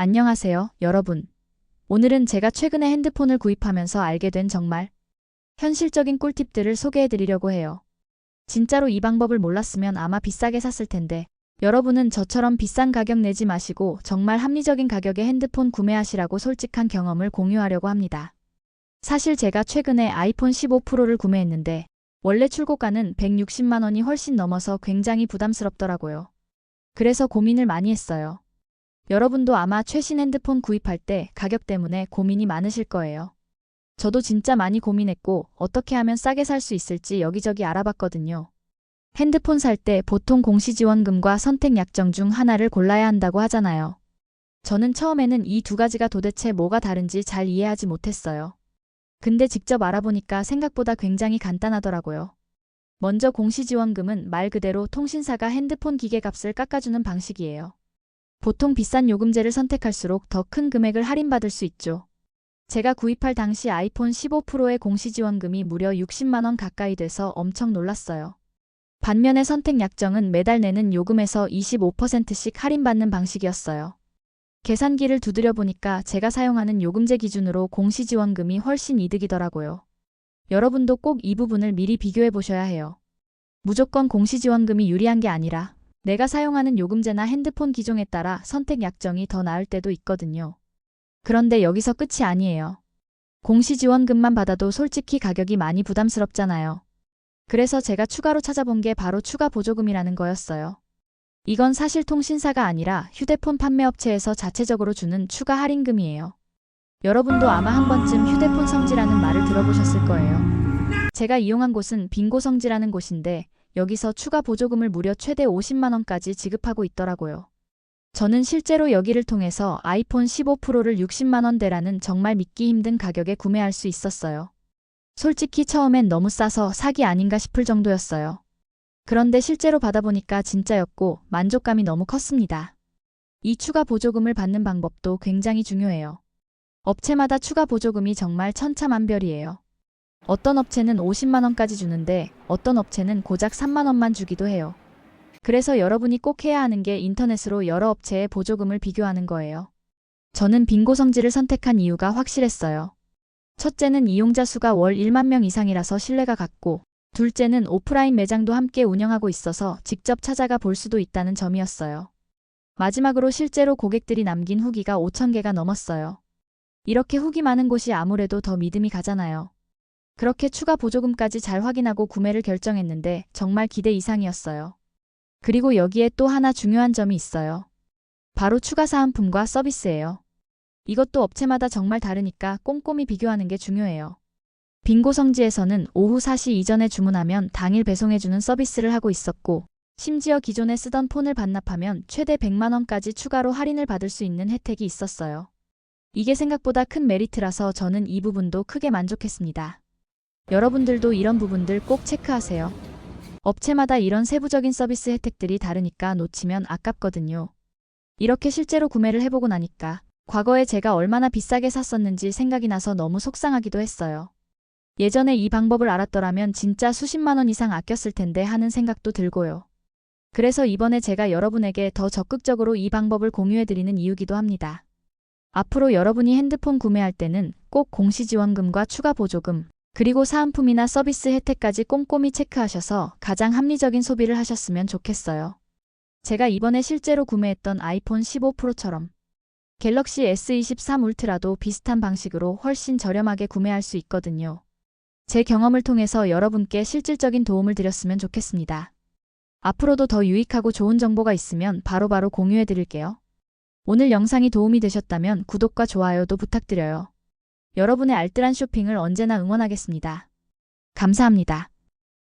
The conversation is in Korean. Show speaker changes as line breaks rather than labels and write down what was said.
안녕하세요, 여러분. 오늘은 제가 최근에 핸드폰을 구입하면서 알게 된 정말 현실적인 꿀팁들을 소개해 드리려고 해요. 진짜로 이 방법을 몰랐으면 아마 비싸게 샀을 텐데, 여러분은 저처럼 비싼 가격 내지 마시고 정말 합리적인 가격에 핸드폰 구매하시라고 솔직한 경험을 공유하려고 합니다. 사실 제가 최근에 아이폰 15 프로를 구매했는데, 원래 출고가는 160만 원이 훨씬 넘어서 굉장히 부담스럽더라고요. 그래서 고민을 많이 했어요. 여러분도 아마 최신 핸드폰 구입할 때 가격 때문에 고민이 많으실 거예요. 저도 진짜 많이 고민했고 어떻게 하면 싸게 살 수 있을지 여기저기 알아봤거든요. 핸드폰 살 때 보통 공시지원금과 선택 약정 중 하나를 골라야 한다고 하잖아요. 저는 처음에는 이 두 가지가 도대체 뭐가 다른지 잘 이해하지 못했어요. 근데 직접 알아보니까 생각보다 굉장히 간단하더라고요. 먼저 공시지원금은 말 그대로 통신사가 핸드폰 기계값을 깎아주는 방식이에요. 보통 비싼 요금제를 선택할수록 더 큰 금액을 할인받을 수 있죠. 제가 구입할 당시 아이폰 15 프로의 공시지원금이 무려 60만 원 가까이 돼서 엄청 놀랐어요. 반면에 선택 약정은 매달 내는 요금에서 25%씩 할인받는 방식이었어요. 계산기를 두드려 보니까 제가 사용하는 요금제 기준으로 공시지원금이 훨씬 이득이더라고요. 여러분도 꼭 이 부분을 미리 비교해 보셔야 해요. 무조건 공시지원금이 유리한 게 아니라 내가 사용하는 요금제나 핸드폰 기종에 따라 선택 약정이 더 나을 때도 있거든요. 그런데 여기서 끝이 아니에요. 공시지원금만 받아도 솔직히 가격이 많이 부담스럽잖아요. 그래서 제가 추가로 찾아본 게 바로 추가 보조금이라는 거였어요. 이건 사실 통신사가 아니라 휴대폰 판매업체에서 자체적으로 주는 추가 할인금이에요. 여러분도 아마 한 번쯤 휴대폰 성지라는 말을 들어보셨을 거예요. 제가 이용한 곳은 빙고 성지라는 곳인데 여기서 추가 보조금을 무려 최대 50만 원까지 지급하고 있더라고요. 저는 실제로 여기를 통해서 아이폰 15 프로를 60만 원대라는 정말 믿기 힘든 가격에 구매할 수 있었어요. 솔직히 처음엔 너무 싸서 사기 아닌가 싶을 정도였어요. 그런데 실제로 받아보니까 진짜였고 만족감이 너무 컸습니다. 이 추가 보조금을 받는 방법도 굉장히 중요해요. 업체마다 추가 보조금이 정말 천차만별이에요. 어떤 업체는 50만 원까지 주는데 어떤 업체는 고작 3만 원만 주기도 해요. 그래서 여러분이 꼭 해야 하는 게 인터넷으로 여러 업체의 보조금을 비교하는 거예요. 저는 빙고 성지를 선택한 이유가 확실했어요. 첫째는 이용자 수가 월 1만 명 이상이라서 신뢰가 갔고, 둘째는 오프라인 매장도 함께 운영하고 있어서 직접 찾아가 볼 수도 있다는 점이었어요. 마지막으로 실제로 고객들이 남긴 후기가 5천 개가 넘었어요. 이렇게 후기 많은 곳이 아무래도 더 믿음이 가잖아요. 그렇게 추가 보조금까지 잘 확인하고 구매를 결정했는데 정말 기대 이상이었어요. 그리고 여기에 또 하나 중요한 점이 있어요. 바로 추가 사은품과 서비스예요. 이것도 업체마다 정말 다르니까 꼼꼼히 비교하는 게 중요해요. 빙고 성지에서는 오후 4시 이전에 주문하면 당일 배송해주는 서비스를 하고 있었고, 심지어 기존에 쓰던 폰을 반납하면 최대 100만 원까지 추가로 할인을 받을 수 있는 혜택이 있었어요. 이게 생각보다 큰 메리트라서 저는 이 부분도 크게 만족했습니다. 여러분들도 이런 부분들 꼭 체크하세요. 업체마다 이런 세부적인 서비스 혜택들이 다르니까 놓치면 아깝거든요. 이렇게 실제로 구매를 해보고 나니까 과거에 제가 얼마나 비싸게 샀었는지 생각이 나서 너무 속상하기도 했어요. 예전에 이 방법을 알았더라면 진짜 수십만 원 이상 아꼈을 텐데 하는 생각도 들고요. 그래서 이번에 제가 여러분에게 더 적극적으로 이 방법을 공유해드리는 이유기도 합니다. 앞으로 여러분이 핸드폰 구매할 때는 꼭 공시지원금과 추가 보조금, 그리고 사은품이나 서비스 혜택까지 꼼꼼히 체크하셔서 가장 합리적인 소비를 하셨으면 좋겠어요. 제가 이번에 실제로 구매했던 아이폰 15 프로처럼 갤럭시 S23 울트라도 비슷한 방식으로 훨씬 저렴하게 구매할 수 있거든요. 제 경험을 통해서 여러분께 실질적인 도움을 드렸으면 좋겠습니다. 앞으로도 더 유익하고 좋은 정보가 있으면 바로바로 공유해 드릴게요. 오늘 영상이 도움이 되셨다면 구독과 좋아요도 부탁드려요. 여러분의 알뜰한 쇼핑을 언제나 응원하겠습니다. 감사합니다.